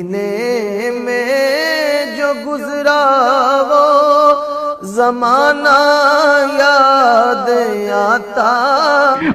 میں جو گزرا وہ زمانہ یاد آتا۔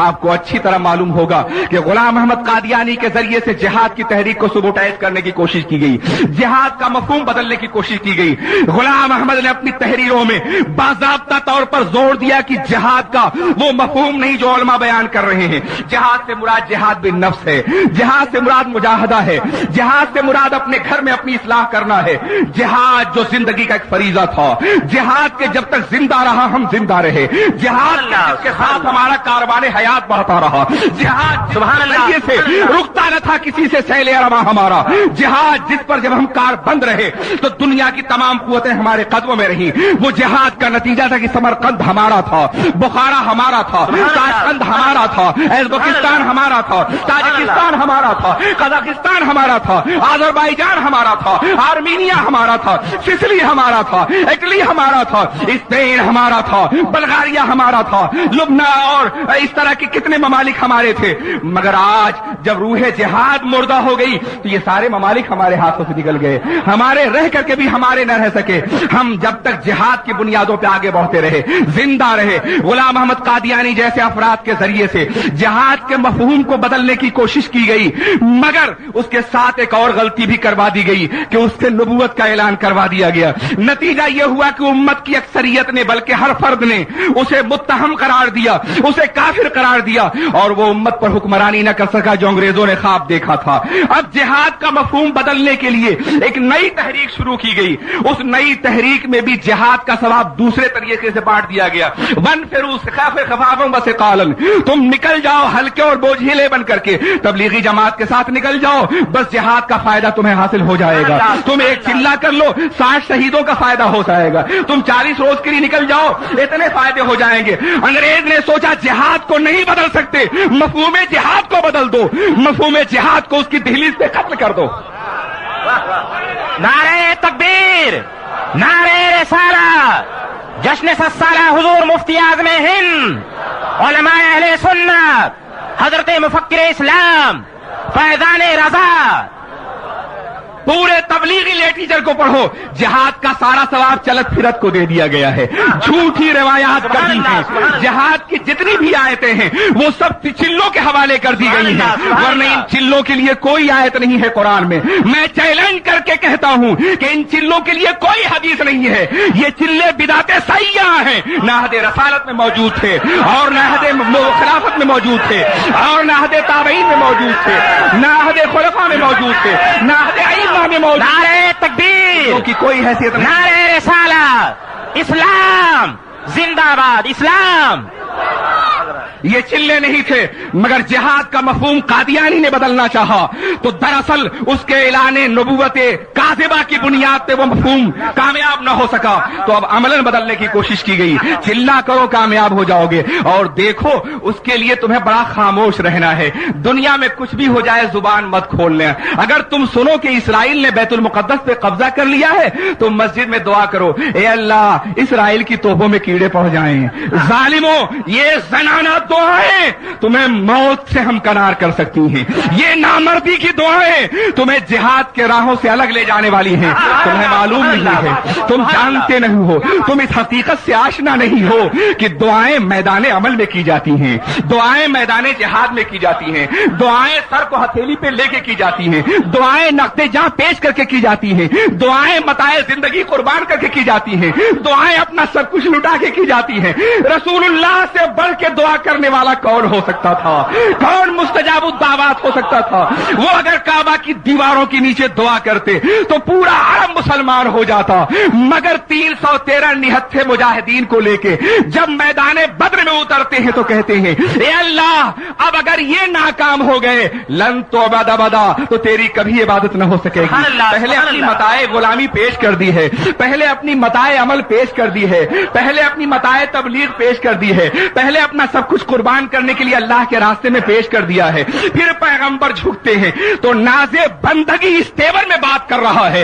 آپ کو اچھی طرح معلوم ہوگا کہ غلام احمد قادیانی کے ذریعے سے جہاد کی تحریک کو سبوٹائز کرنے کی کوشش کی گئی، جہاد کا مفہوم بدلنے کی کوشش کی گئی۔ غلام احمد نے اپنی تحریروں میں باضابطہ طور پر زور دیا کہ جہاد کا وہ مفہوم نہیں جو علماء بیان کر رہے ہیں۔ جہاد سے مراد جہاد بن نفس ہے، جہاد سے مراد مجاہدہ ہے، جہاد سے مراد اپنے گھر میں اپنی اصلاح کرنا ہے۔ جہاد جو زندگی کا ایک فریضہ تھا، جہاد کے جب تک زندہ رہا ہم زندہ رہے، جہاد جس کے ساتھ ہمارا کاروان حیات بڑھتا رہا، جہاد سبحان اللہ سے رکتا نہ تھا کسی سے سیل رواں ہمارا، جہاد جس پر جب ہم کار بند رہے تو دنیا کی تمام قوتیں ہمارے قدموں میں رہیں۔ وہ جہاد کا نتیجہ تھا کہ سمرقند ہمارا تھا، بخارا ہمارا تھا، تاشقند ہمارا تھا، ازبکستان ہمارا تھا، تاجکستان ہمارا تھا، قزاقستان ہمارا تھا، آذربائیجان ہمارا تھا، آرمینیا ہمارا تھا، سسلی ہمارا تھا، اٹلی ہمارا تھا، اسپین ہمارا تھا، بلغاریہ ہمارا تھا، لبنان اور اس طرح کے کتنے ممالک ہمارے تھے۔ مگر آج جب روح جہاد مردہ ہو گئی تو یہ سارے ممالک ہمارے ہاتھوں سے نکل گئے، ہمارے رہ کر کے بھی ہمارے نہ رہ سکے۔ ہم جب تک جہاد کی بنیادوں پہ آگے بڑھتے رہے، زندہ رہے، غلام احمد قادیانی جیسے افراد کے ذریعے سے جہاد کے مفہوم کو بدلنے کی کوشش کی گئی، مگر اس کے ساتھ ایک اور غلطی بھی کروا دی گئی کہ اس سے نبوت کا اعلان کروا دیا گیا۔ نتیجہ یہ ہوا کہ امت کی اکثریت نے بلکہ ہر فرد نے اسے متہم قرار دیا، اسے کافر قرار دیا، اور وہ امت پر حکمرانی نہ کر سکا جو انگریزوں نے خواب دیکھا تھا۔ اب جہاد کا مفہوم بدلنے کے لیے ایک نئی تحریک شروع کی گئی، اس نئی تحریک میں بھی جہاد کا ثواب دوسرے طریقے سے بانٹ دیا گیا۔ وَانْفِرُوا خِفَافًا وَثِقَالًا، تم نکل جاؤ ہلکے اور بوجھیلے بن کر کے، تبلیغی جماعت کے ساتھ نکل جاؤ، بس جہاد کا فائدہ تمہیں حاصل ہو جائے گا۔ تم ایک چلہ کر لو، 60 شہیدوں کا فائدہ ہو جائے گا۔ تم 40 روز کے لیے نکل جاؤ، اتنے فائدے ہو جائیں گے۔ انگریز نے سوچا جہاد کو نہیں بدل سکتے، مفہوم جہاد کو بدل دو، مفہوم جہاد کو اس کی دہلیز پہ قتل کر دو۔ نعرہ تکبیر، نعرہ رسالہ، جشن 7 سالہ حضور مفتی اعظم ہند، علماء اہل سنت، حضرت مفکر اسلام فیضان رضا، پورے تبلیغی لٹریچر کو پڑھو، جہاد کا سارا ثواب چلت پھرت کو دے دیا گیا ہے، جھوٹی روایات کر دی ہیں، جہاد کی جتنی بھی آیتیں ہیں وہ سب چلوں کے حوالے کر دی گئی ہیں، ورنہ ان چلوں کے لیے کوئی آیت نہیں ہے قرآن میں۔ میں چیلنج کر کے کہتا ہوں کہ ان چلوں کے لیے کوئی حدیث نہیں ہے، یہ چلے بدعت سیاح ہیں، نہ عہد رسالت میں موجود تھے، اور نہ عہد خلافت میں موجود تھے، اور نہ عہد تابعین میں موجود تھے، نہ عہد خلفاء میں موجود تھے، نہ عہد ائمہ میں موجود۔ نعرہ تکبیر کی کوئی حیثیت نہیں، نعرہ رسالہ، اسلام زندہ باد، اسلام۔ یہ چلے نہیں تھے، مگر جہاد کا مفہوم قادیانی نے بدلنا چاہا تو دراصل اس کے اعلان نبوت کاذبہ کی بنیاد پہ وہ مفہوم کامیاب نہ ہو سکا، تو اب عملاً بدلنے کی کوشش کی گئی۔ چلا کرو کامیاب ہو جاؤ گے، اور دیکھو اس کے لیے تمہیں بڑا خاموش رہنا ہے، دنیا میں کچھ بھی ہو جائے زبان مت کھول لیں۔ اگر تم سنو کہ اسرائیل نے بیت المقدس پہ قبضہ کر لیا ہے تو مسجد میں دعا کرو، اے اللہ اسرائیل کی توپوں میں کیڑے پڑ جائیں، ظالموں یہ زنانہ دعائیں تمہیں موت سے ہمکنار کر سکتی ہیں، یہ نامردی کی دعائیں تمہیں جہاد کے راہوں سے الگ لے جانے والی ہیں۔ تمہیں معلوم نہیں ہے، تم جانتے نہیں ہو، تم اس حقیقت سے آشنا نہیں ہو کہ دعائیں میدان عمل میں کی جاتی ہیں، دعائیں میدان جہاد میں کی جاتی ہیں، دعائیں سر کو ہتھیلی پہ لے کے کی جاتی ہیں، دعائیں نقد جاں پیش کر کے کی جاتی ہیں، دعائیں متاع زندگی قربان کر کے کی جاتی ہیں، دعائیں اپنا سب کچھ لٹا کے کی جاتی ہیں۔ رسول اللہ سے بڑھ کے دعا کرنے والا کون ہو سکتا تھا؟ کون مستجاب الدعوات ہو سکتا تھا؟ وہ اگر کعبہ کی دیواروں کے نیچے دعا کرتے تو پورا عرب مسلمان ہو جاتا، مگر 313 نہتھے مجاہدین کو لے کے جب میدان بدر میں اترتے ہیں تو کہتے ہیں اے اللہ اب اگر یہ ناکام ہو گئے لن تعبد ابدا، تو تیری کبھی عبادت نہ ہو سکے گی۔ پہلے اپنی متاع غلامی پیش کر دی ہے، پہلے اپنی متاع عمل پیش کر دی ہے، پہلے اپنی متاع تبلیغ پیش کر دی ہے، پہلے اپنا سب کچھ قربان کرنے کے لیے اللہ کے راستے میں پیش کر دیا ہے، پھر پیغمبر جھکتے ہیں تو ناز بندگی اس تیور میں بات کر رہا ہے